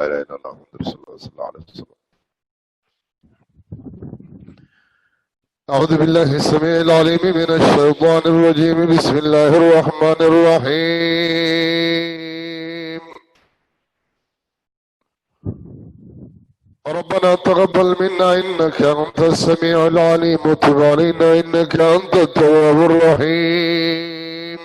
لا إله إلا الله محمد رسول الله صلى الله عليه وسلم. أعوذ بالله السميع العليم من الشيطان الرجيم. بسم الله الرحمن الرحيم. ربنا تقبل منا إنك أنت السميع العليم وتب علينا إنك أنت التواب الرحيم.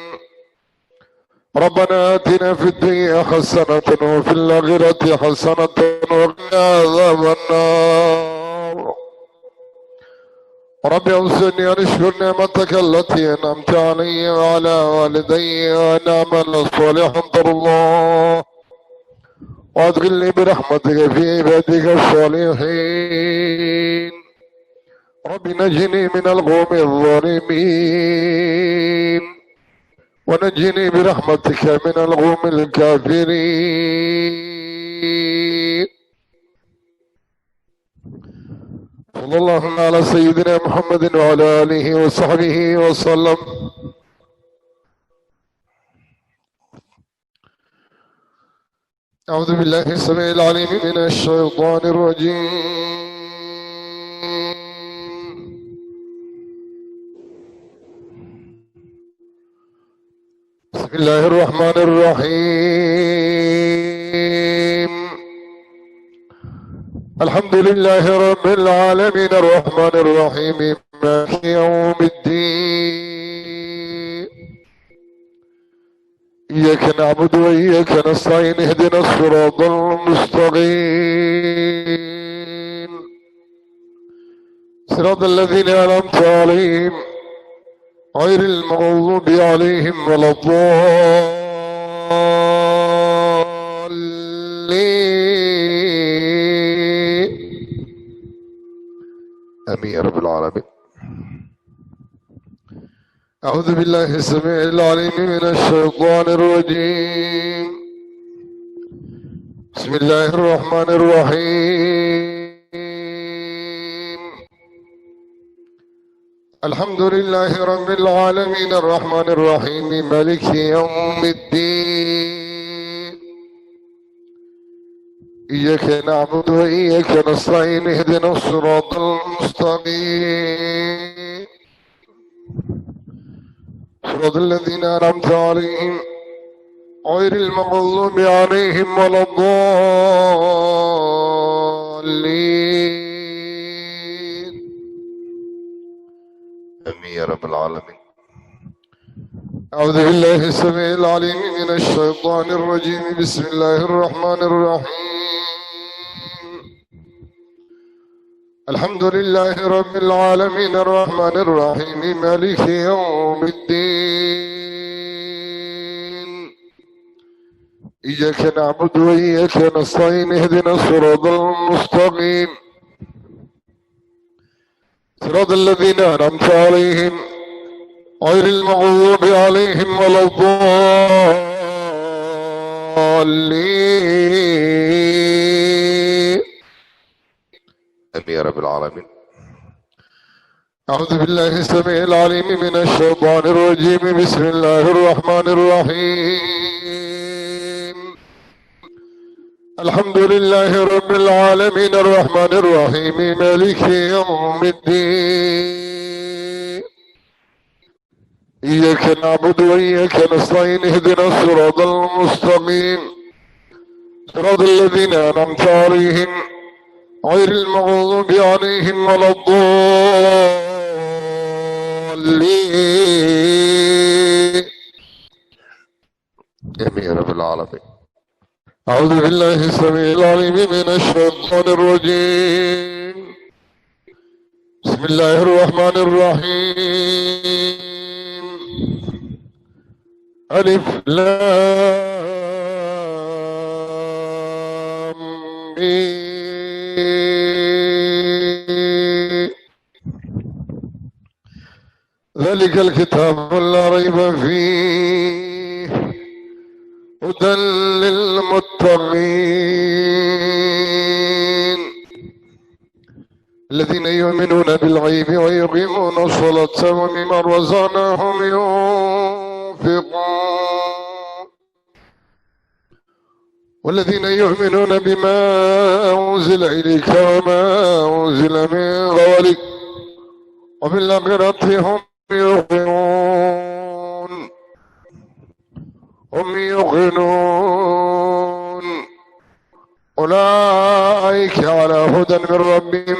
ربنا آتنا في الدنيا حسنة وفي الآخرة حسنة وقنا عذاب النار. رب أوزعني أن أشكر نعمتك التي أنعمت علي وعلى والدي وأن أعمل صالحا ترضاه وأدخلني برحمتك في عبادك الصالحين. رب نجني من القوم الظالمين ونجني برحمتك من القوم الكافرين. صلى الله على سيدنا محمد وعلى آله وصحبه وسلم. أعوذ بالله السميع العليم من الشيطان الرجيم. بسم الله الرحمن الرحيم. الحمد لله رب العالمين الرحمن الرحيم مالك يوم الدين. إياك نعبد وإياك نستعين اهدنا الصراط المستقيم صراط الذين أنعمت عليهم غير المغضوب عليهم ولا الضالين. آمين يا رب العالمين. أعوذ بالله السميع العليم من الشيطان الرجيم. بسم الله الرحمن الرحيم. الحمد لله رب العالمين الرحمن الرحيم مالك يوم الدين. إياك نعبد وإياك نستعين اهدنا الصراط المستقيم صراط الذين أنعمت عليهم غير المغضوب عليهم ولا الضالين. آمين يا رب العالمين. أعوذ بالله السميع العليم من الشيطان الرجيم. بسم الله الرحمن الرحيم. الحمد لله رب العالمين الرحمن الرحيم مالك يوم الدين. إياك نعبد وإياك نستعين اهدنا الصراط المستقيم صراط الذين أنعمت عليهم غير المغضوب عليهم ولا الضالين. آمين يا رب العالمين. أعوذ بالله السميع العليم من الشيطان الرجيم. بسم الله الرحمن الرحيم. الحمد لله رب العالمين الرحمن الرحيم مالك يوم الدين. إياك نعبد وإياك نستعين اهدنا الصراط المستقيم صراط الذين أنعمت عليهم غير المغضوب عليهم ولا الضالين. آمين يا رب العالمين. أعوذ بالله السميع العليم من الشيطان الرجيم. بسم الله الرحمن الرحيم. ألف لام ميم. ذلك الكتاب لا ريب فيه هدى للمتقين الذين يؤمنون بالغيب ويقيمون الصلاة ومما رزقناهم ينفقون والذين يؤمنون بما أنزل إليك وما أنزل من قبلك وبالآخرة هم يوقنون أولئك على هدى من ربهم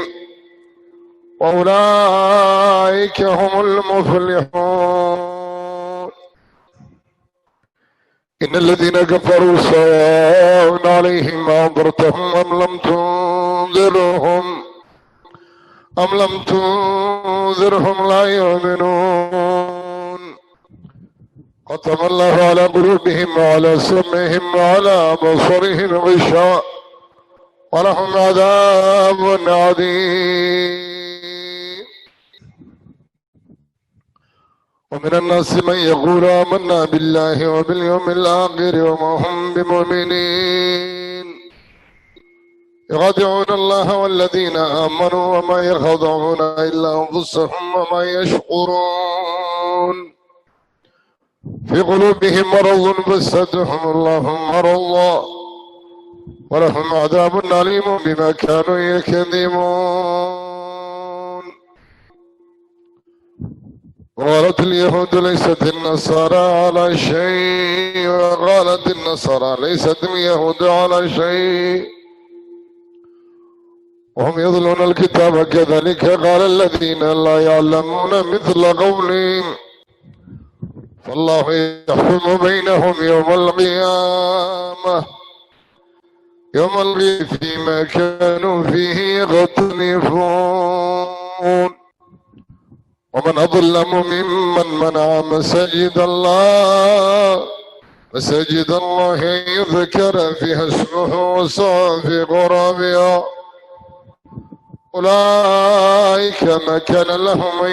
وأولئك هم المفلحون. إن الذين كفروا سواء عليهم أنذرتهم أم لم تنذرهم لا يؤمنون. ختم الله على قلوبهم وعلى سمعهم وعلى بصرهم غشاوة ولهم عذاب عظيم. ومن الناس من يقول آمنا بالله وباليوم الآخر وما هم بمؤمنين يخادعون الله والذين آمنوا وما يخدعون إلا أنفسهم وما يشعرون. في قلوبهم مرض فزادهم الله مرضا ولهم عذاب أليم بما كانوا يكذبون. وقالت اليهود ليست النصارى على شيء وقالت النصارى ليست اليهود على شيء وهم يضلون الكتاب كذلك قال الذين لا يعلمون مثل قولهم فالله يحكم بينهم يوم القيامة فيما كانوا فيه يختلفون. ومن أظلم ممن منع مساجد الله يذكر فيها اسمه وسعى في غرابها أولئك ما كان لهم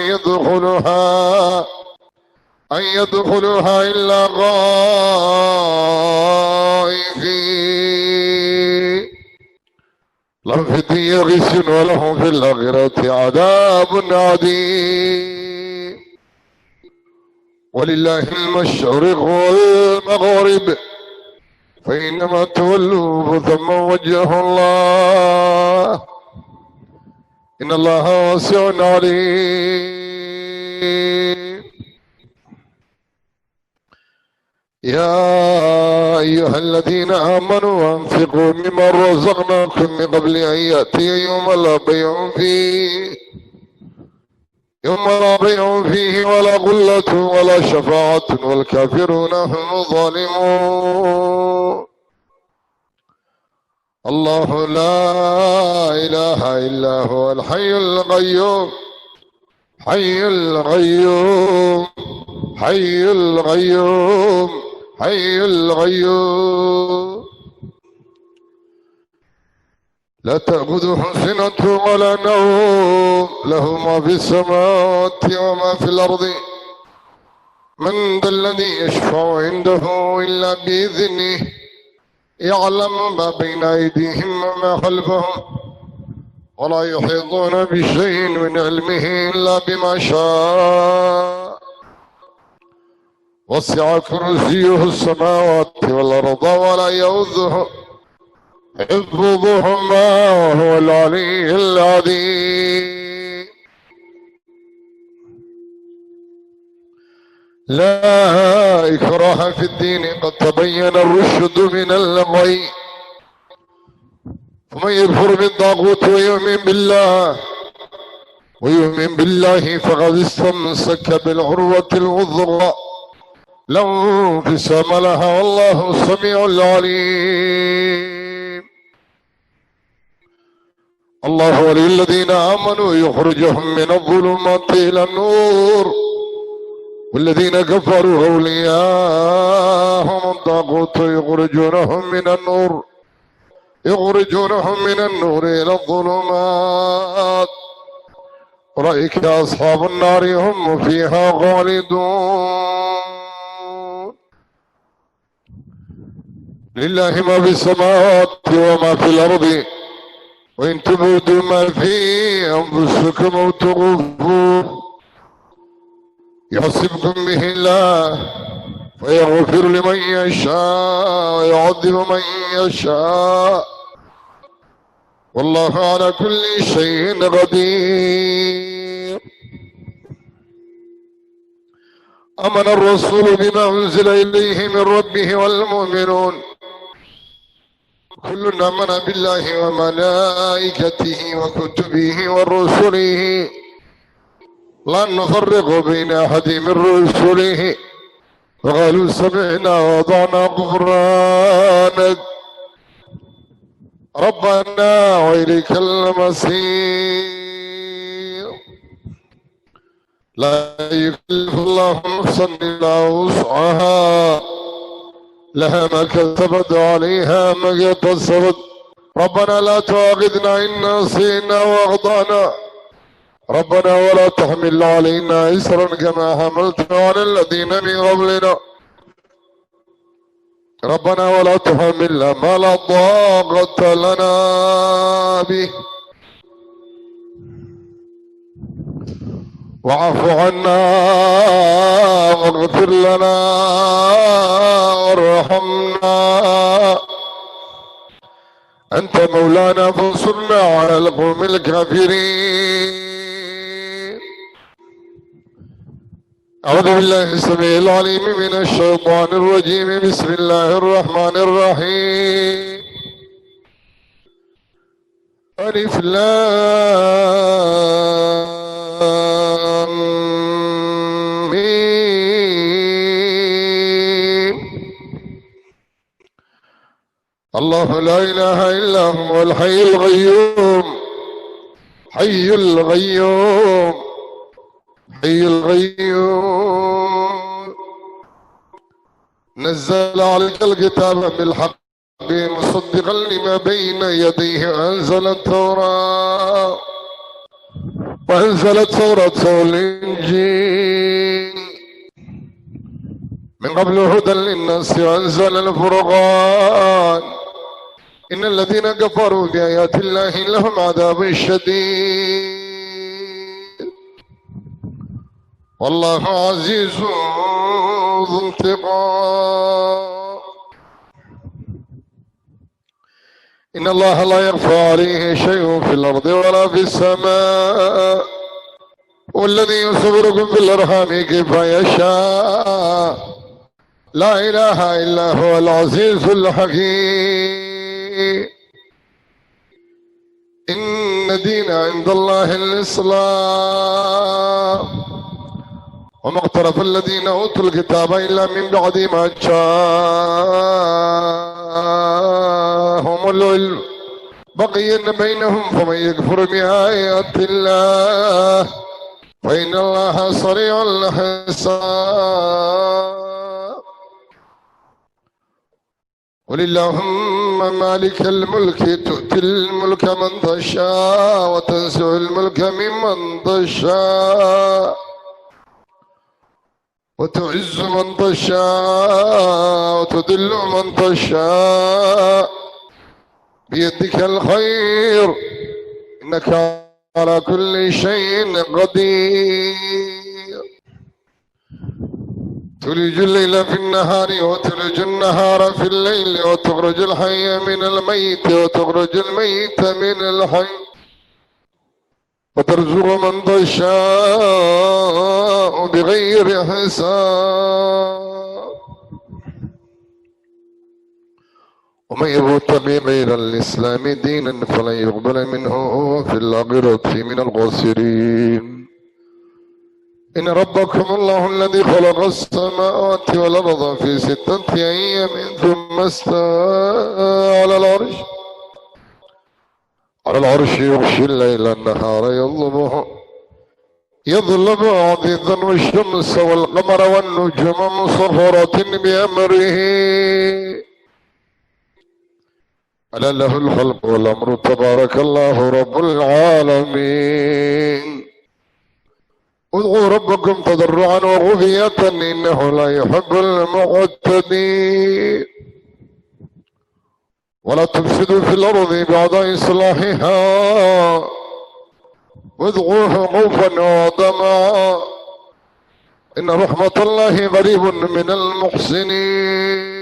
أن يدخلوها إلا خائفين لهم في الدنيا غش ولهم في الآخرة عذاب عظيم. ولله المشرق والمغرب فإنما تولوا فثم وجه الله إن الله واسع عليم. يا أيها الذين آمنوا أنفقوا مما رزقناكم من قبل أن يأتي يوم لا بيع فيه ولا غلة ولا شفاعة والكافرون هم الظالمون. الله لا إله إلا هو الحي القيوم حي القيوم حي القيوم حي القيوم لا تأخذه سنة ولا نوم له ما في السماوات وما في الأرض من ذا الذي يشفع عنده إلا بإذنه يعلم ما بين أيديهم وما خلفهم ولا يحيطون بشيء من علمه إلا بما شاء وسع كرسيه السماوات والأرض ولا يؤوده حفظهما وهو العلي العظيم. لا إكراه في الدين قد تبين الرشد من الغي فمن يكفر بالطاغوت ويؤمن بالله فقد استمسك بالعروة الوثقى لا انقسام لها والله السميع العليم. الله ولي الذين آمنوا يخرجهم من الظلمات إلى النور والذين كفروا أولياءهم الطاغوت يخرجونهم من النور إلى الظلمات أولئك أصحاب النار هم فيها خالدون. لله ما في السماوات وما في الأرض وإن تبدوا ما في أنفسكم أو تخفوه يحسبكم به الله فيغفر لمن يشاء ويعذب من يشاء، والله على كل شيء قدير. آمن الرسول بما أنزل إليه من ربه والمؤمنون كل آمن بالله وملائكته وكتبه ورسله لا نفرق بين أحد من رسله وقالوا سمعنا وأطعنا غفرانك ربنا وإليك المصير. لا يكلف الله نفسا إلا وسعها، لها ما كسبت وعليها ما اكتسبت. ربنا لا تؤاخذنا إن نسينا وأخطأنا، ربنا ولا تحمل علينا إسرا كما حملته على الذين من قبلنا، ربنا ولا تحملنا ما لا طاقة لنا به، واعف عنا واغفر لنا وارحمنا، أنت مولانا فانصرنا على القوم الكافرين. أعوذ بالله السميع العليم من الشيطان الرجيم. بسم الله الرحمن الرحيم. ألف لام ميم. الله لا إله إلا هو الحي القيوم، حي القيوم، حي القيوم. نزل عليك الكتاب بالحق مصدقا لما بين يديه، أنزل التوراة وأنزل التوراة والإنجيل من قبل هدى للناس، وأنزل الفرقان. إن الذين كفروا بآيات الله لهم عذاب شديد، والله عزيز ذو انتقام. إن الله لا يخفى عليه شيء في الأرض ولا في السماء، والذي يصوركم في الأرحام كيف يشاء، لا إله إلا هو العزيز الحكيم. إن دين عند الله الإسلام، وما اقترف الذين أوتوا الكتاب إلا من بعد ما جاءهم العلم بغيا بينهم، فمن يكفر بآيات الله فإن الله سريع الحساب. قل اللهم مالك الملك تؤتي الملك من تشاء وتنزع الملك ممن تشاء وتعز من تشاء وتذل من تشاء، بيدك الخير إنك على كل شيء قدير. تولج الليل في النهار وتولج النهار في الليل، وتخرج الحي من الميت وتخرج الميت من الحي، وترزق من تشاء بغير حساب. ومن يبتغي غير الإسلام دينا فلن يقبل منه وهو في الآخرة من الخاسرين. إن ربكم الله الذي خلق السماوات والأرض في 6 أيام ثم استوى على العرش. على العرش يغشي الليل النهار يظلم عضيضا، والشمس والقمر والنجوم مسخرات بأمره، ألا له الخلق والأمر تبارك الله رب العالمين. ادعوا ربكم تضرعا وخفية إنه لا يحب المعتدين. ولا تفسدوا في الأرض بعد إصلاحها وادعوه خوفا وطمعا إن رحمة الله قريب من المحسنين.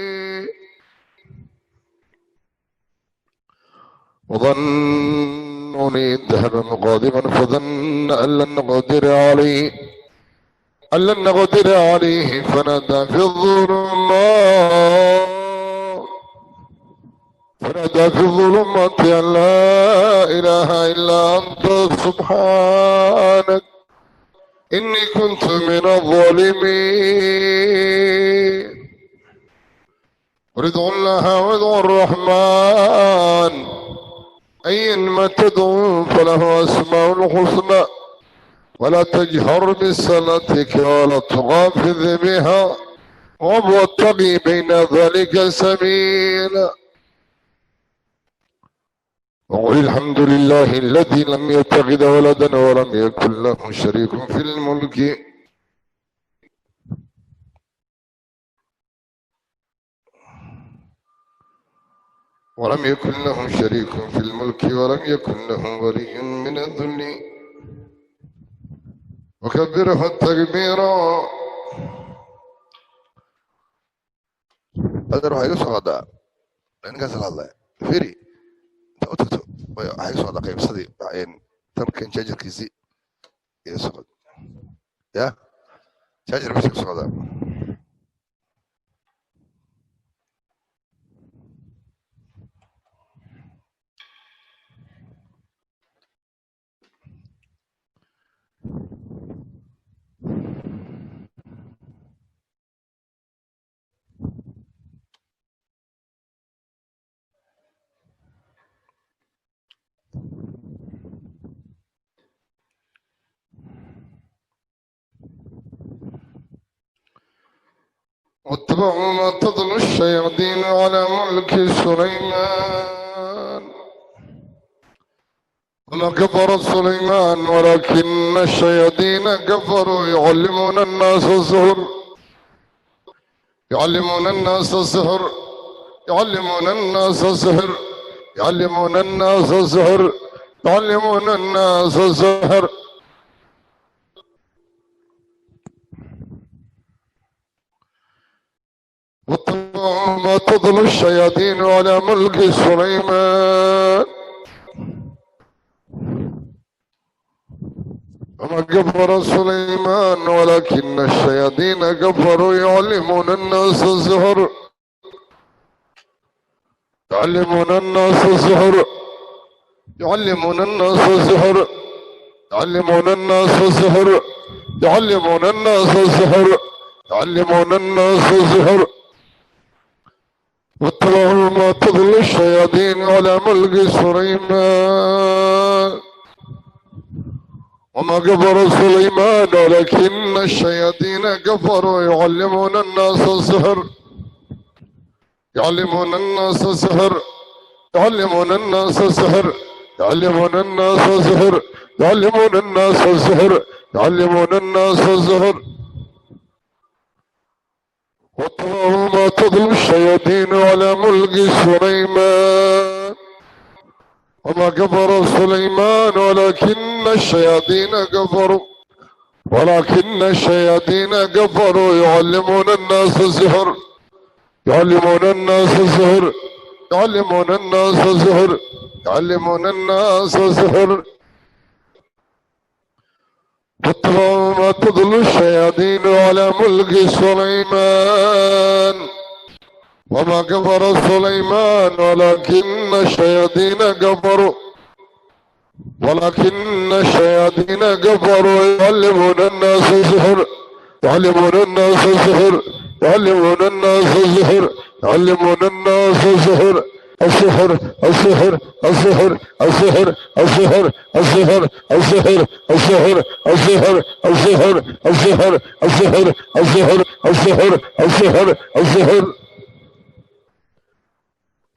وظنوني ذهب مغاضبا فظن أن لن نقدر عليه فنادى في الظلمات أن لا إله إلا أنت سبحانك إني كنت من الظالمين. وادعوا الله وادعوا الرحمن أينما تدعوا فله أسماء الحسنى ولا تجهر بصلاتك ولا تخافت بها وابتغي بين ذلك سبيلا. وقل الحمد لله الذي لم يتخذ ولدا ولم يكن له شريك في الملك ولم يكن له ولي من الذل وكبره التكبيرا. هذا روح يوسف هذا لأن قصر الله فيري تأتو ويحيسوا على قيم صديق بعين تمكن شجر كيسي يسقط يا شجر بس يسقط هذا. واتبعوا ما تتلو الشياطين على ملك سليمان وما كفر سليمان ولكن الشياطين كفروا يعلمون الناس السحر واتبعوا ما تتلو الشياطين على ملك سليمان وما كفر سليمان ولكن الشياطين كفروا يعلمون الناس السحر واتبعوا ما تتلو الشياطين على ملك سليمان وما كفر سليمان ولكن الشياطين كفروا يعلمون الناس السحر واتبعوا ما تتلو الشياطين على ملك سليمان وما كفر سليمان ولكن الشياطين كفروا يعلمون الناس السحر واتبعوا ما تتلو الشياطين على ملك سليمان وما كفر سليمان ولكن الشياطين كفروا يعلمون الناس السحر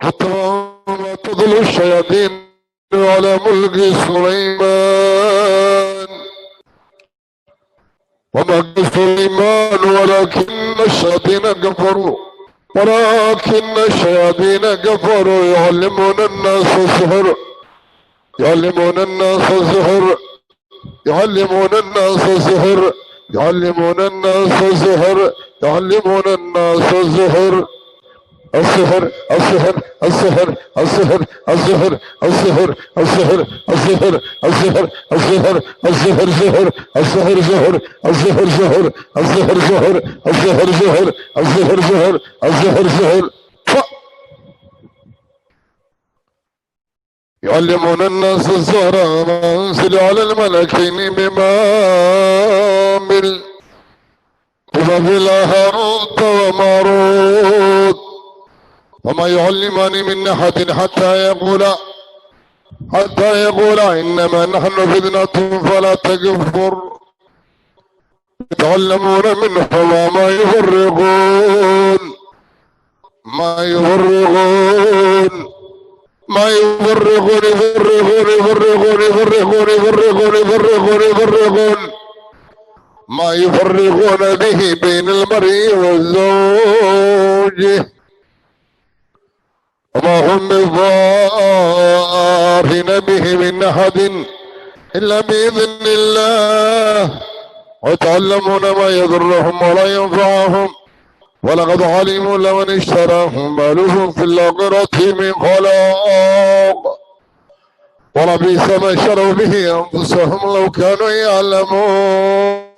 واتبعوا ما تتلو الشياطين على ملك سليمان وما كفر سليمان ولكن الشياطين كفروا يعلمون الناس السحر يعلمون الناس السحر يعلمون الناس السحر السحر السحر السحر السحر السحر السحر السحر السحر السحر السحر السحر سحر السحر سحر السحر سحر السحر سحر السحر سحر السحر سحر السحر سحر. يعلمون الناس السحر ما أنزل على الملكين ببابل هاروت وماروت وما يعلمان من أحد حتى يقول إنما نحن فتنة فلا تكفر. يتعلمون منهما ما يفرقون ما يفرقون به بين المرء والزوج وما هم بضارين به من أحد إلا بإذن الله ويتعلمون ما يضرهم ولا ينفعهم ولقد علموا لمن اشتراهم ما لهم في الآخرة من خلاق ولبئس ما شروا به أنفسهم لو كانوا يعلمون.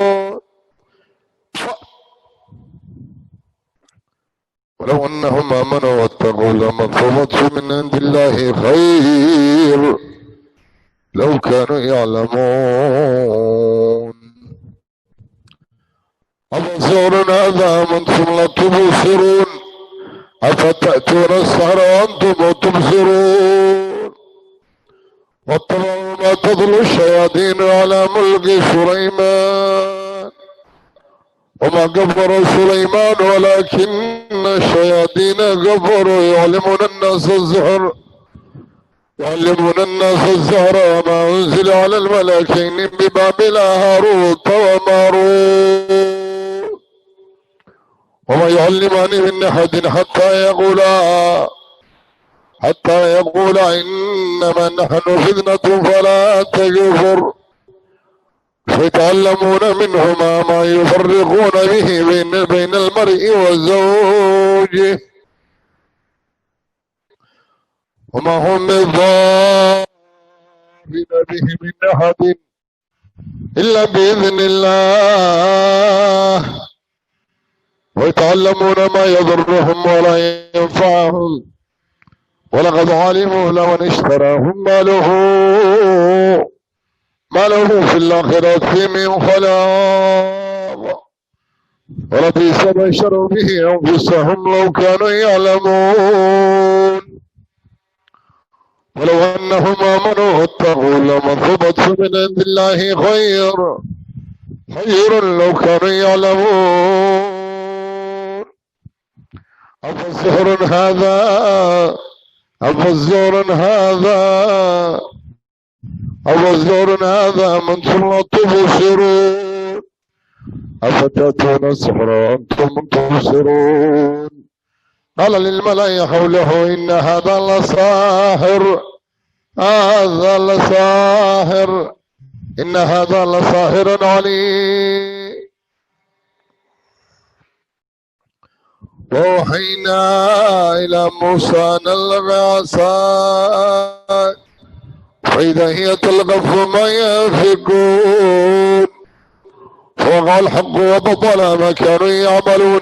ولو أنهم آمنوا واتقوا لمثوبة من عند الله خير لو كانوا يعلمون. أبصر هذا أنتم لا تبصرون أفتأتون السحر وأنتم تبصرون واتبعوا ما تتلو الشياطين على ملك سليمان وما كفر سليمان ولكن الشياطين كفروا يعلمون الناس السحر وما أنزل على الملكين ببابل هاروت وماروت وما يعلمان من أحد حتى يقولا إنما نحن فتنة فلا تكفر. فيتعلمون منهما ما يفرقون به بين المرء والزوج وما هم بضارين به من أحد إلا بإذن الله ويتعلمون ما يضرهم ولا ينفعهم ولقد علموا لمن اشتراهم ما له في الآخرة من خلاق ولبئس ما شروا به أنفسهم لو كانوا يعلمون. ولو أنهم آمنوا واتقوا لمثوبة من عند الله خير لو كانوا يعلمون. أفسحر هذا من لا تبصرون أفتأتون السحر وأنتم تبصرون. قال للملأ حوله إن هذا لساحر عليم. وأوحينا إلى موسى أن ألق عصاك فإذا هي تلقف ما يأفكون فوقع الحق وبطل ما كانوا يعملون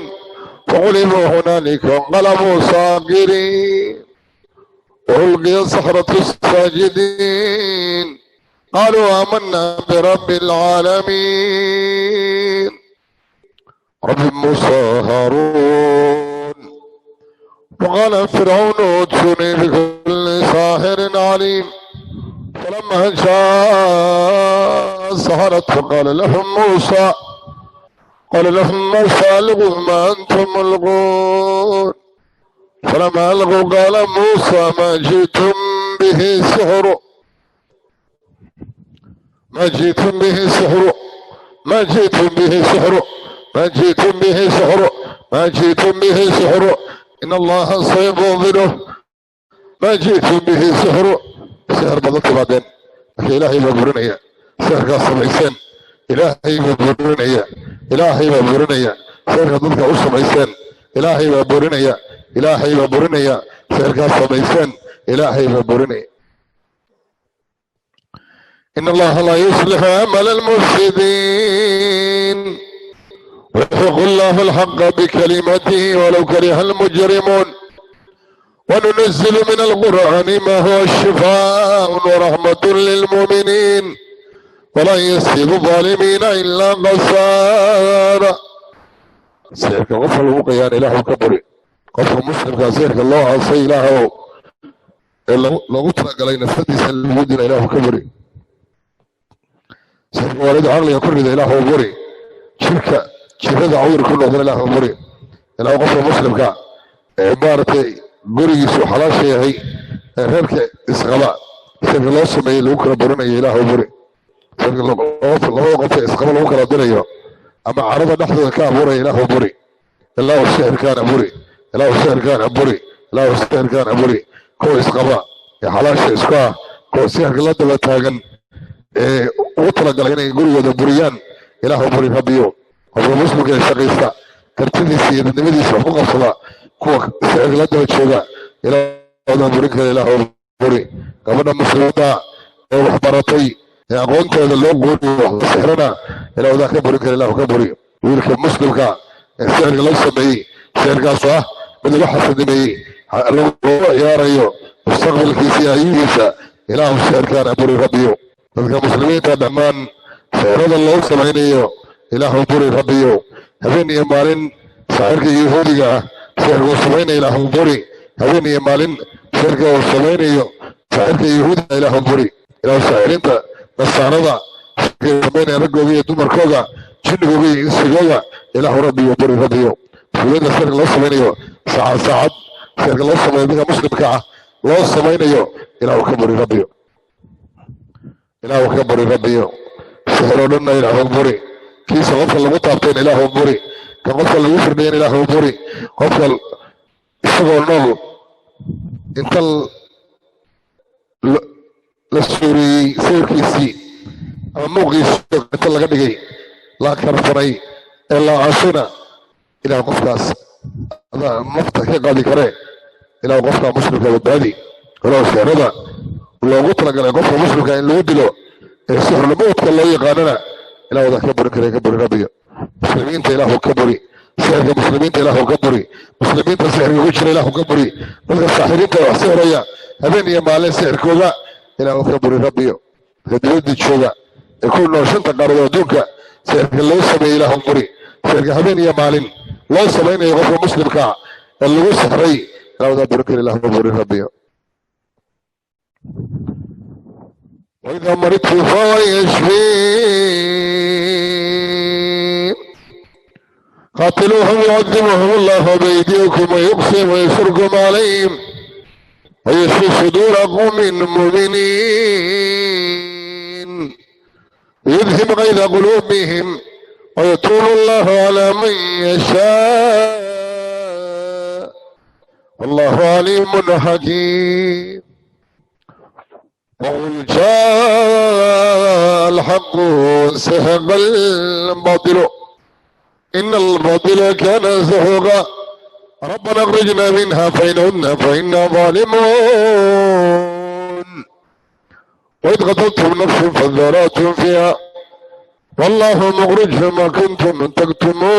فغلبوا هنالك وانقلبوا صاغرين وألقي السحرة الساجدين قالوا آمنا برب العالمين رب موسى هارون. وقال فرعون ائتوني بكل ساحر عليم فلما جاء السحرة قال لهم موسى ألقوا ما أنتم ملقون فلما ألقوا قال موسى ما جئتم به سحر إن الله سيبطله ما جئتم به سحر بدلت بعدين لكن إلهي مبرنية سحر قاصر الإنسان إلهي ببرنيا إلهي ببرنيا سيرك ضدك أرسم عيسان إلهي ببرنيا إلهي ببرنيا سيرك أرسم عيسان إلهي ببرنيا إن الله لا يصلح عمل المفسدين ويحق الله الحق بكلمته ولو كره المجرمون وننزل من القرآن ما هو الشفاء ورحمة للمؤمنين ولا يزيد الظالمين إلا خسارا سيرك غفر الوقيان إله كبري غفر مسلم كسيرك الله عصي إله لو أطلق علينا السدس الوجود إله كبري سيرك والد عقل يكرر إله كبري شركة عور كله إله كبري إله غفر مسلم كعبارة gurigiisu xalaasha yahay reerka isqaba sirka loo sameeyay lagu kala baranayo ilaahu buri sirka laba qof isqaba lagu kala dirayo ama carada dhexdooda ka abuuray ilaahu buri ilaahu sihirkaan buri ilaahu sihirkaan buri ilaahu sihirkaan buri ko isqaba ee xalaasha isku ah ko sihirka la daba taagan ee ugu talagalay inay gurigooda buriyaan ilaahu buri rabbiyo qofka muslimka ee shaqaysta kartidiisa iyo dadnimadiisa ku qabsada kuwa sicir la daba jooga ilaahoodaan burin kara ilaahu buri gabadha muslimada ee waxbaratay ee aqoontooda loo gooniyo sixrana ilaahoodaa ka burin kara ilaahu ka buri wiilka muslimka ee sicirka loo sameeyey sicirkaasoo ah mid lagu xasadimeeyey lagu ciyaarayo mustaqbalkiisa iyo ayugiisa ilaahu sicirkaana buri rabbiyo dadka muslimiinta dhammaan sicirada loo samaynayo ilaahu buri rabbiyo habeen iyo maalin saaxirka yahuudiga ah sixirka uu samaynayo ilaahu buri habeen iyo maalin sixirka uu samaynayo saaxirka yahuudiga ilaahu buri ilaahu saaxirinta nasaarada sixirka samaynaya raggooga iyo dumarkooga jinnigooga iyo insigooga ilaahu rabbiyo buri rabbiyo fuulada sixirka loo samaynayo saacad sixirka loo sameeyo dadka muslimka ah loo samaynayo ilaahu ka buri rabbiyo ilaahu ka buri rabbiyo sixir oo dhanna ilaahu buri kiisa qofka lagu taabteen ilaahu buri kan qofka lagu firdhayan ilaahu buri qofka isagoo nool inta la suuriyey sawirkiisii ama muuqiisi inta laga dhigay la karfanay ee la caashina ilaah qofkaas adaa nafta ka qaadi karee ilaah qofka muslimka badbaadi ilaah sixirada loogu talagalay qofka muslimka in lagu dilo ee sixirlamoodka loo yaqaanana ilaah wadaa ka burin kare ka buri rabbiga muslimiinta ilaahu ka buri sixirka muslimiinta ilaahu ka buri muslimiinta sixirka ku jira ilaahu ka buri dadka saaxiriinta wax sixiraya habeen iyo maalin sixirkooga ilaahu ka buri rabbiyo dadka dibadda jooga ee ku nool shanta qaarad adduunka sixirka loo sameeyey ilaahu buri sixirka habeen iyo maalin loo samaynayo qofka muslimka ee lagu sixray ilaahu wadaa burin kare ilaahu ka buri rabbiyo وإذا مرضت فهو يشفين قاتلوهم يعذبهم الله بأيديكم ويقسم ويسركم عليهم ويشفي صدور قوم مؤمنين ويذهب غيظ قلوبهم ويتوب الله على من يشاء والله عليم حكيم وقل جاء الحق وانسحق الباطل إن الباطل كان زهوقا ربنا اخرجنا منها فإنا ظالمون وإذ قتلتم نفس فذراتم فيها والله مخرج ما كنتم تكتمون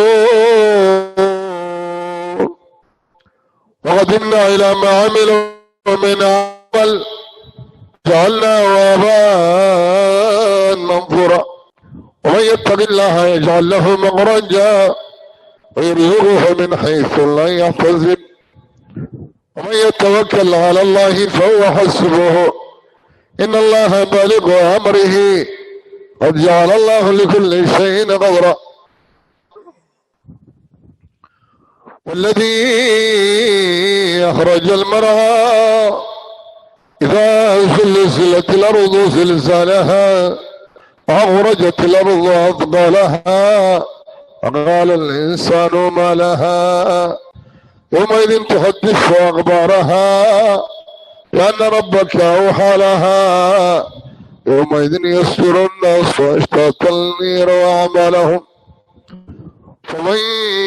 وقدمنا إلى ما عملوا من عمل جعلنا واباء منظورا ومن يتق الله يجعل له مخرجا ويرزقه من حيث لا يحتسب ومن يتوكل على الله فهو حسبه إن الله بالغ أمره قد جعل الله لكل شيء قدرا والذي أخرج المرعى إذا زلزلت الأرض زلزالها وأخرجت الأرض أثقالها وقال الإنسان ما لها يومئذ تحدث أخبارها لأن ربك أوحى لها يومئذ يصدر الناس واشتاط النير وأعمالهم فمن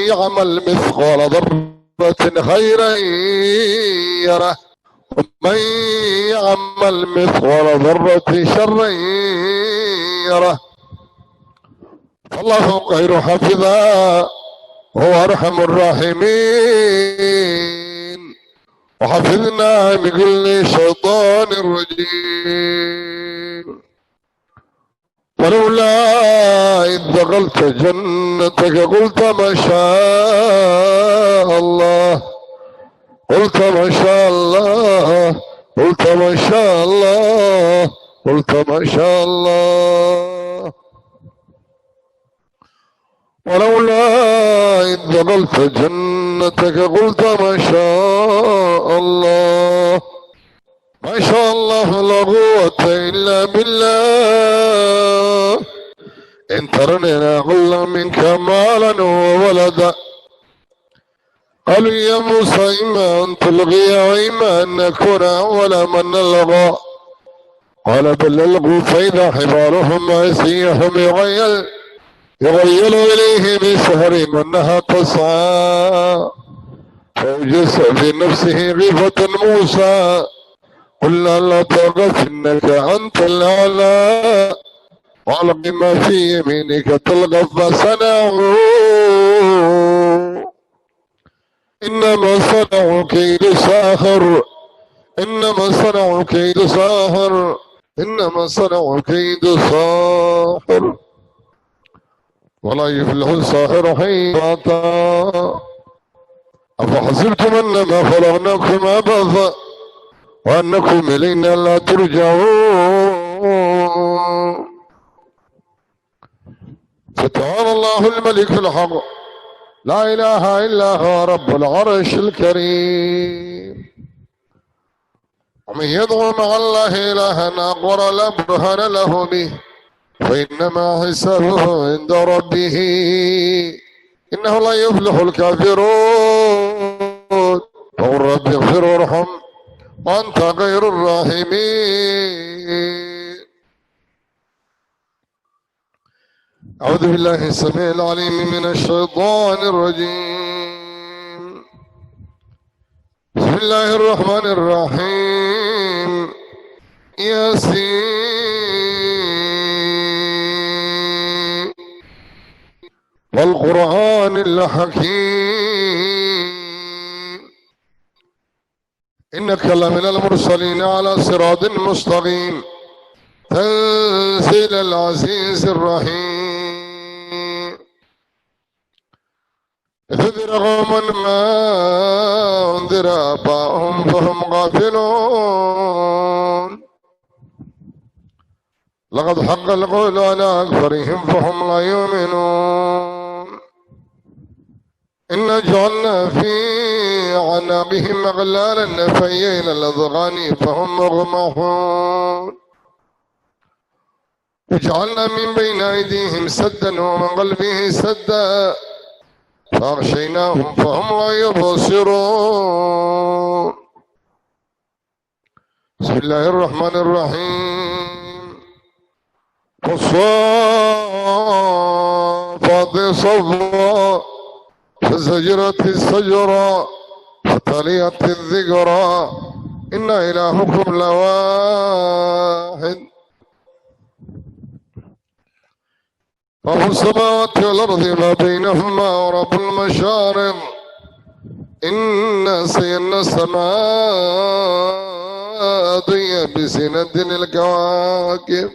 يعمل مثقال ذرة خيرا يره ومن يعمل مثقال ذرة شرا يره فالله خير حافظا هو أرحم الراحمين وحفظنا من كل شيطان رجيم ولولا إذ دخلت جنتك قلت ما شاء الله قلت ما شاء الله قلت ما شاء الله قلت ما شاء الله ولولا إذ دخلت جنتك قلت ما شاء الله ما شاء الله لا قوة إلا بالله إن ترني أغل منك مالا وولدا قالوا يا موسى إما أن تلغي وإما أن نكون أول من نلغى قال بل ألقوا فإذا حبالهم وعصيهم يغيل إليه بسحرهم أنها تسعى فوجس في نفسه خيفة موسى قلنا لا تخف إنك أنت الأعلى والق ما في يمينك تلقف فصنعوا إنما صنعوا كيد ساحر إنما صنعوا كيد ساحر إنما صنعوا كيد ساحر ولا يفلح الساحر حين أتى أفحسبتم أنما خلقناكم عبثا وأنكم إلينا لا ترجعون فتعالى الله الملك الحق لا إله إلا هو رب العرش الكريم ومن يدعو مع الله إلها آخر لا برهان له به فإنما حسابه عند ربه إنه لا يفلح الكافرون وقل رب اغفر وارحم وأنت خير الراحمين. أعوذ بالله السميع العليم من الشيطان الرجيم. بسم الله الرحمن الرحيم. ياسين والقرآن الحكيم إنك لمن المرسلين على صراط مستقيم تنزيل العزيز الرحيم. انذر قوما ما انذر آباؤهم فهم غافلون لقد حق القول على أكثرهم فهم لا يؤمنون إنا جعلنا في أعناقهم أغلالا فهي إلى الأذقان فهم مغمحون وجعلنا من بين أيديهم سدا ومن خلفه سدا فأغشيناهم فهم لا يبصرون. بسم الله الرحمن الرحيم. والصافات صفا فزجرت السجرا فتليت الذكرى إن إلهكم لواحد رب السماوات والأرض ما بينهما ورب المشارق إنا زينا السماء الدنيا بزينة الكواكب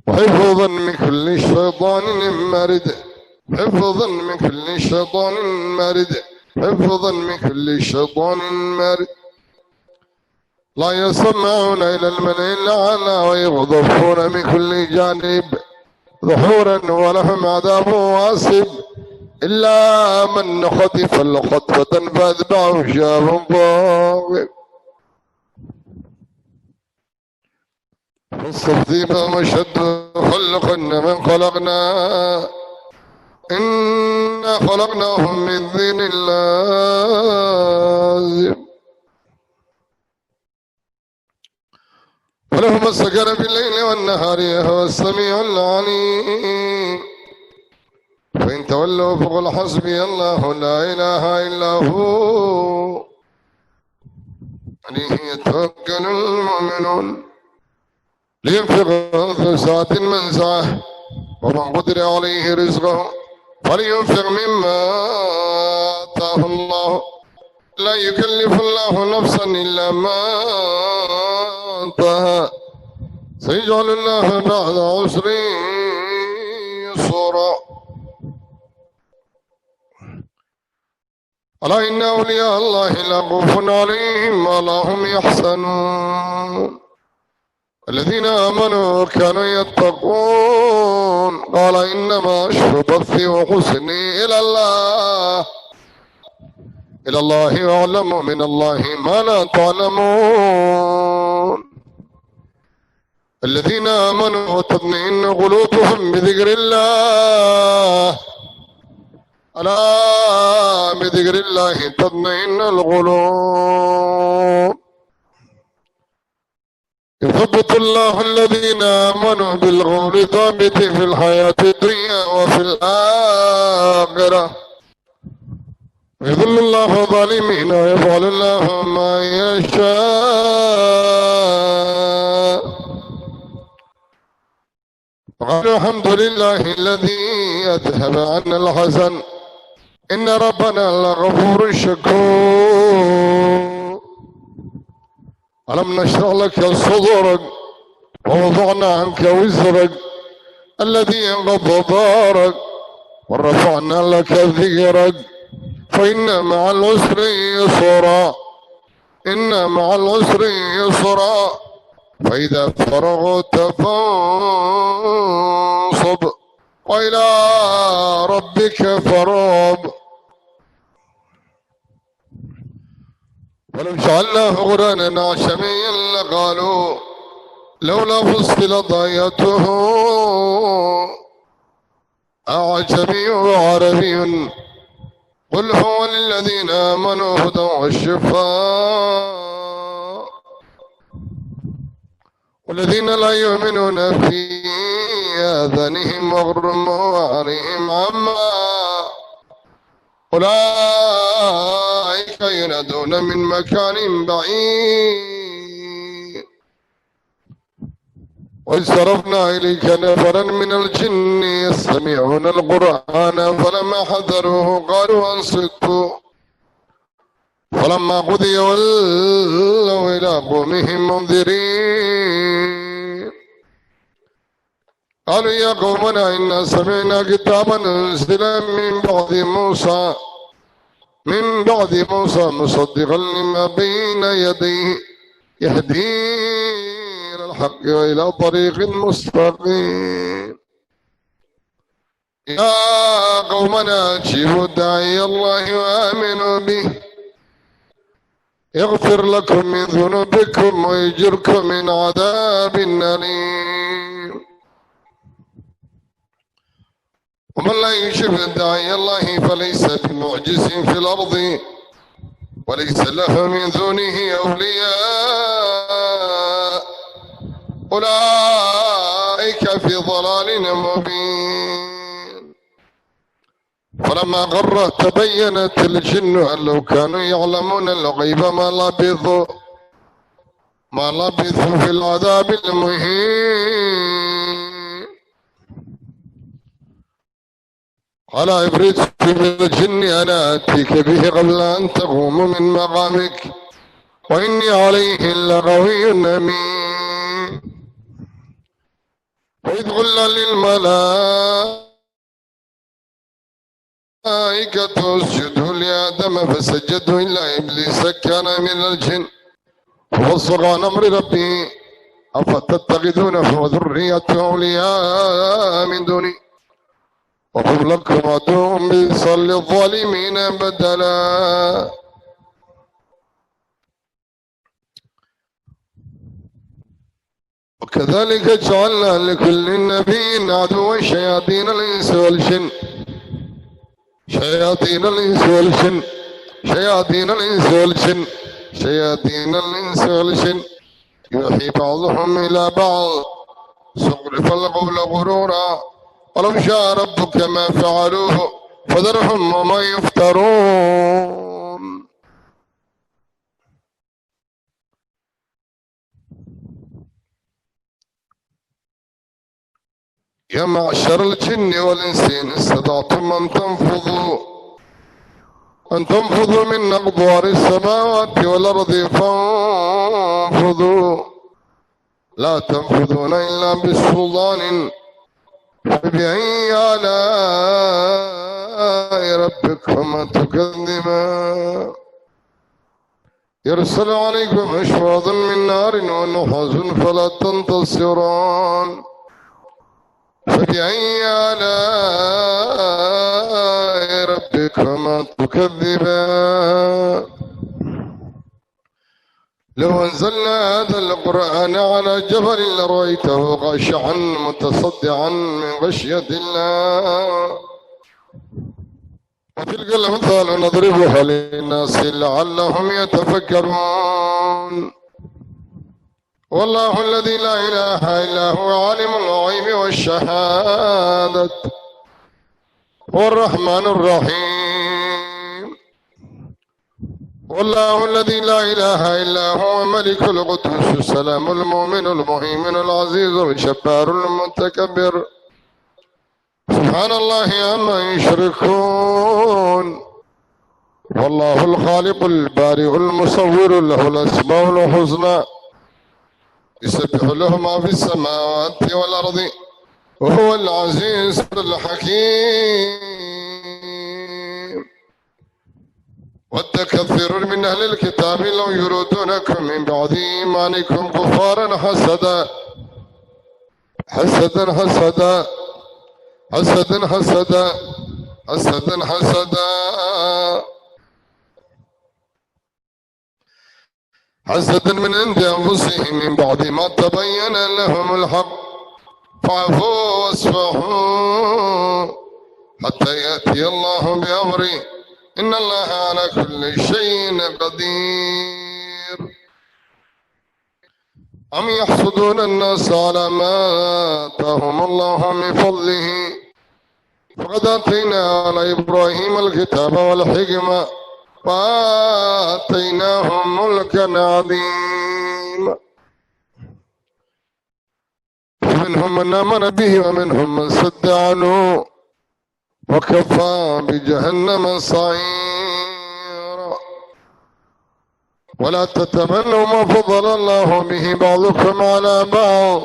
وحفظا من كل شيطان مارد حفظا من كل شيطان مارد حفظا من كل شيطان مارد لا يسمعون إلى الملأ الأعلى ويغضبون من كل جانب ظهورا ولهم عذاب واسب إلا من خطف الخطفة فأتبعه شهاب ضاغب فاستفتي ما أشد خلقا من خلقنا إنا خلقناهم من طين لازب وله ما سكن في الليل والنهار وهو السميع العليم فإن تولوا فقل حسبي الله لا إله إلا هو عليه يتوكل المؤمنون لينفق ذو سعة من سعه ومن قدر عليه رزقه فلينفق مما آتاه الله لا يكلف الله نفسا إلا ما آتاها سيجعل الله بعد عسر يسرا ألا إن أولياء الله لا خوف عليهم ولا هم يحزنون الذين آمنوا وكانوا يتقون قال إنما أشكو بثي وحزني إلى الله وأعلم من الله ما لا تعلمون الذين آمنوا وتطمئن قلوبهم بذكر الله ألا بذكر الله تطمئن القلوب يثبت الله الذين آمنوا بالقول الثابت في الحياة الدنيا وفي الآخرة يذل الله الظالمين ويفعل الله ما يشاء وقالوا الحمد لله الذي أذهب عنا الحزن إن ربنا لغفور شكور ألم نشرح لك صدرك ووضعنا عنك وزرك الذي انقض ظهرك ورفعنا لك ذكرك فإن مع العسر يسرا إن مع العسر يسرا فإذا فرغت فانصب وإلى ربك فارغب ولو جعلناه قرآنا أعجميا لقالوا لولا فصلت آياته أعجمي وعربي قل هو للذين آمنوا هدى والشفاء والذين لا يؤمنون في آذانهم وغر وعرهم عما أولئك ينادون من مكان بعيد وإذ صرفنا إليك نفرا من الجن يستمعون القرآن فلما حضروه قالوا أنصتوا فلما قضي ولوا إلى قومهم منذرين قالوا يا قومنا إنا سمعنا كتابا أنزل من بعد موسى مصدقا لما بين يديه يهدي إلى الحق وإلى طريق مستقيم يا قومنا أجيبوا داعي الله وآمنوا به يغفر لكم من ذنوبكم ويجركم من عذاب أليم ومن لا يجب داعي الله فليس بمعجز في الأرض وليس له من دونه أولياء أولئك في ضلال مبين فلما غر تبينت الجن أن لو كانوا يعلمون الغيب ما لبثوا في العذاب المهين قال عفريت من الجن أنا آتيك به قبل أن تقوم من مقامك وإني عليه لقوي أمين وإذ قلنا للملائكة اسجدوا لآدم فسجدوا إلا إبليس كان من الجن ففسق عن أمر ربه أفتتخذونه وذريته أولياء من دوني وهم لكم عدو بئس للظالمين بدلا وكذلك جعلنا لكل نبي عدوا شياطين الإنس والجن شياطين الإنس والجن شياطين الإنس والجن شياطين الإنس والجن يوحي بعضهم إلى بعض زخرف القول غرورا ولو شاء ربك ما فعلوه فذرهم وما يفترون. يا معشر الجن والإنس إن استطعتم أن تنفذوا من أقطار السماوات والأرض فانفذوا لا تنفذون إلا بسلطان فبأي آلاء ربكما تكذبان. يرسل عليكم أشواظا من نار ونحاس فلا تنتصران فبأي آلاء ربكما تكذبان. لو أنزلنا هذا القرآن على جبل لرأيته خاشعا متصدعا من خشية الله. وتلك الأمثال نضربها للناس لعلهم يتفكرون. والله الذي لا إله إلا هو عالم الغيب والشهادة هو الرحمن الرحيم. والله الذي لا إله إلا هو ملك القدوس السلام المؤمن المهيمن العزيز الجبار المتكبر سبحان الله عما يشركون. والله الخالق البارئ المصور له الأسماء الحسنى يسبح له ما في السماوات والأرض وهو العزيز الحكيم. ود كثير من أهل الكتاب لو يريدونكم من بعد إيمانكم كفارا حسدا حسدا حسدا حسدا حسدا حسدا حسدا حسدا من عند أنفسهم من بعد ما تبين لهم الحق فاعفوا واصفحوا حتى يأتي الله بأمره إن الله على كل شيء قدير. أم يحسدون الناس على ما آتاهم الله من فضله فقد آتينا على إبراهيم الكتاب والحكمة وآتيناهم ملكا عظيما. فمنهم من آمن به ومنهم من صد عنه وكفى بجهنم سعيرا. ولا تتمنوا ما فضل الله به بعضكم على بعض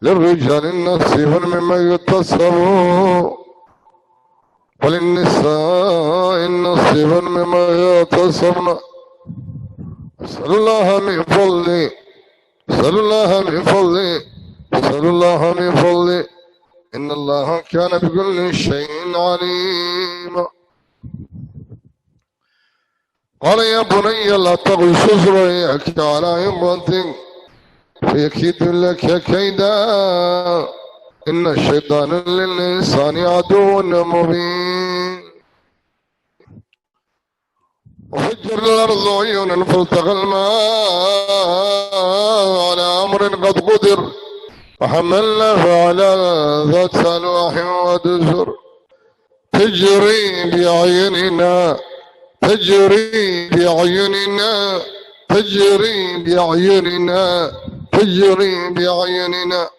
للرجال نصيب مما يكتسب وللنساء نصيب مما يكتسبن. اسأل الله من فضله اسأل الله من فضله اسأل الله من فضله إن الله كان بكل شيء عليما. قال يا بني لا تغصص رؤياك على امرأتك فيكيد لك كيدا إن الشيطان للإنسان عدو مبين. وفجر الأرض عيونا فالتقى الماء على أمر قد قدر وحملناه على ذات ألواح ودسر تجري بأعيننا تجري بأعيننا تجري بأعيننا تجري بأعيننا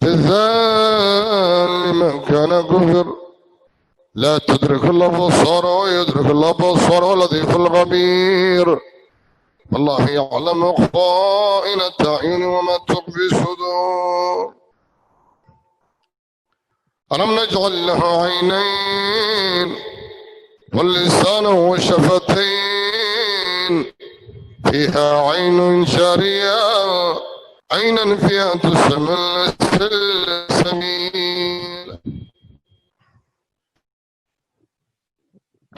جزاء لمن كان كفر لا تدرك الأبصار ويدرك الأبصار اللطيف الخبير. والله يعلم خائنة الأعين وما تخفي الصدور. ألم نجعل له عينين واللسان والشفتين فيها عين جارية عينا فيها تسمى السلسبيل.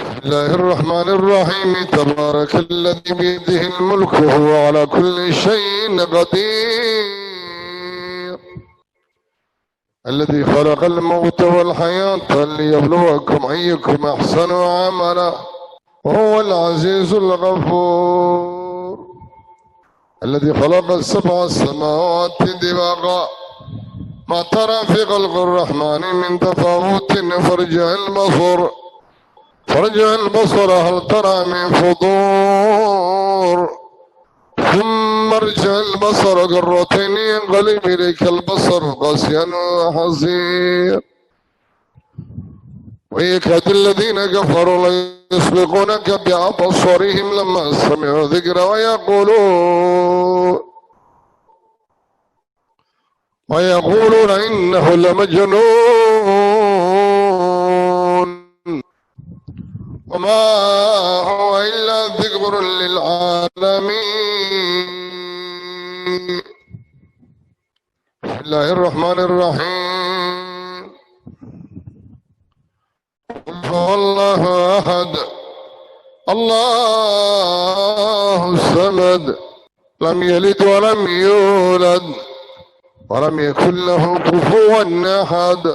بسم الله الرحمن الرحيم تبارك الذي بيده الملك وهو على كل شيء قدير الذي خلق الموت والحياة ليبلوكم أيكم أحسن عملا وهو العزيز الغفور. الذي خلق السبع سماوات طباقا ما ترى في خلق الرحمن من تفاوت فارجع البصر هل ترى من فطور ثم ارجع البصر كرتين ينقلب إليك البصر قاسيا وحسير ويكاد الذين كفروا ليسبقونك بأبصارهم لما سمعوا ذكر ويقولون إنه لمجنون وما هو إلا ذكر للعالمين. بسم الله الرحمن الرحيم. والله أحد الله الصمد لم يلد ولم يولد ولم يكن له كفوا أحد.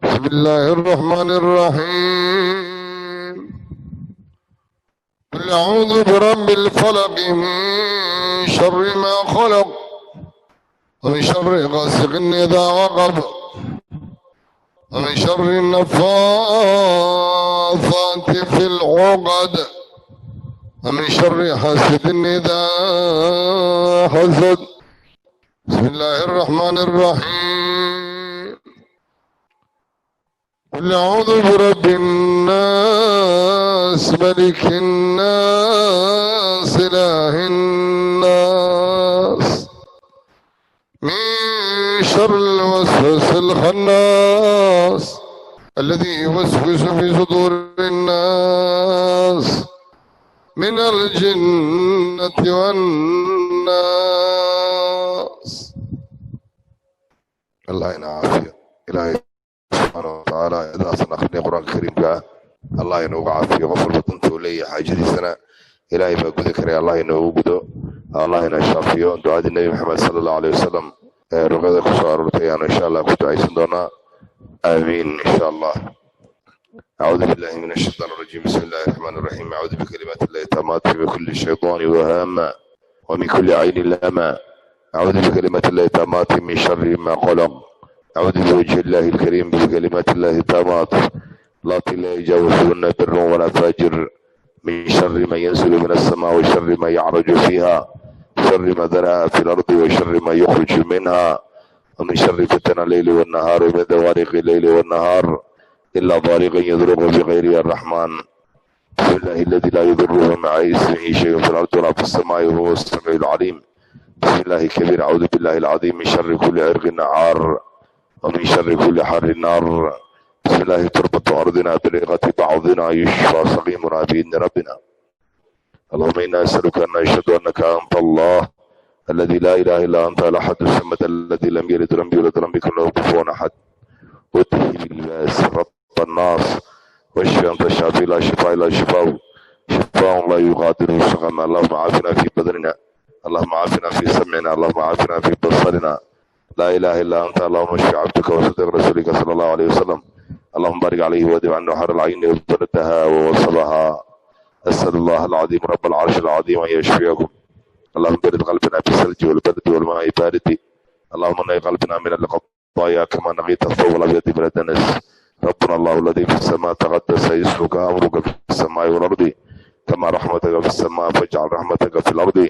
بسم الله الرحمن الرحيم. قل أعوذ برب الفلق من شر ما خلق ومن شر غاسق إذا وقب ومن شر النفاثات في العقد ومن شر حاسد إذا حسد. بسم الله الرحمن الرحيم. قل أعوذ برب الناس ملك الناس إله الناس من شر الوسوس الخناس الذي يوسوس في صدور الناس من الجنة والناس. الله ينعافيه. إلهي سبحانه وتعالى إذا سنخلني قرآن الكريم قال الله ينوق عافيه غفر بطنته لي حاجة سنة إلهي ما قد ذكري الله ينوقده الله ينشافيه. دعاء النبي محمد صلى الله عليه وسلم رغد كسر رتيان إن شاء الله كنت عايزين دونا آمين إن شاء الله. أعوذ بالله من الشيطان الرجيم. بسم الله الرحمن الرحيم. أعوذ بكلمات الله التامات من كل شيطان وهامة ومن كل عين لامة. أعوذ بكلمات الله التامات من شر ما خلق. أعوذ بوجه الله الكريم بكلمات الله التامات التي لا يجاوزهن بر ولا فاجر من شر ما ينزل من السماء وشر ما يعرج فيها شر ما ذرأ في الأرض وشر ما يخرج منها ومن شر فتن الليل والنهار ومن دوارق الليل والنهار إلا ضارقا يضرب بغير الرحمن. بسم الله الذي لا يضره مع اسمه شيء في الأرض ولا في السماء وهو السميع العليم. بسم الله الكبير. أعوذ بالله العظيم من شر كل عرق نعار ومن شر كل حر نار. بسم الله تربة أرضنا بريقة بعضنا يشفى سقيمنا بإذن ربنا. اللهم إنا نسألك أن نشهد أنك أنت الله الذي لا إله إلا أنت الأحد الصمد الذي لم يلد ولم يولد ولم يكن له كفوا أحد. وتهيب اللباس رب الناس واشفي أنت الشافي لا شفاء إلا شفاء شفاء لا يغادر سقما. اللهم عافنا في بدننا اللهم عافنا في سمعنا اللهم عافنا في بصرنا. لا إله إلا أنت. اللهم اشف عبدك وصدق رسولك صلى الله عليه وسلم. اللهم بارك عليه ودم عنه حر العين وبردها ووصلها. أسأل الله العظيم رب العرش العظيم أن يشفيكم. اللهم برد قلبنا بالثلج والبرد والماء بارد. اللهم نقي قلبنا من الخطايا كما نقيت الثوب الأبيض من الدنس. ربنا الله الذي في السماء تقدس اسمك أمرك في السماء والأرض كما رحمتك في السماء فاجعل رحمتك في الأرض.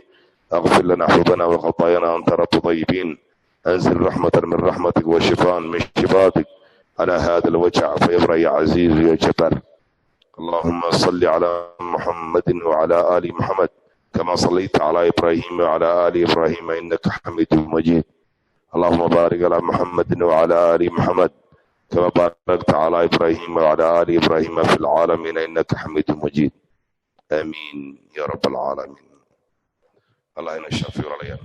اغفر لنا حبنا وخطايانا أنت رب طيبين. أنزل رحمة من رحمتك وشفاء من شفاتك على هذا الوجع فيبرأ يا عزيز يا جبار. اللهم صل على محمد وعلى آل محمد كما صليت على إبراهيم وعلى آل إبراهيم إنك حميد مجيد. اللهم بارك على محمد وعلى آل محمد كما باركت على إبراهيم وعلى آل إبراهيم في العالمين إنك حميد مجيد. آمين يا رب العالمين. الله ينشفي علينا.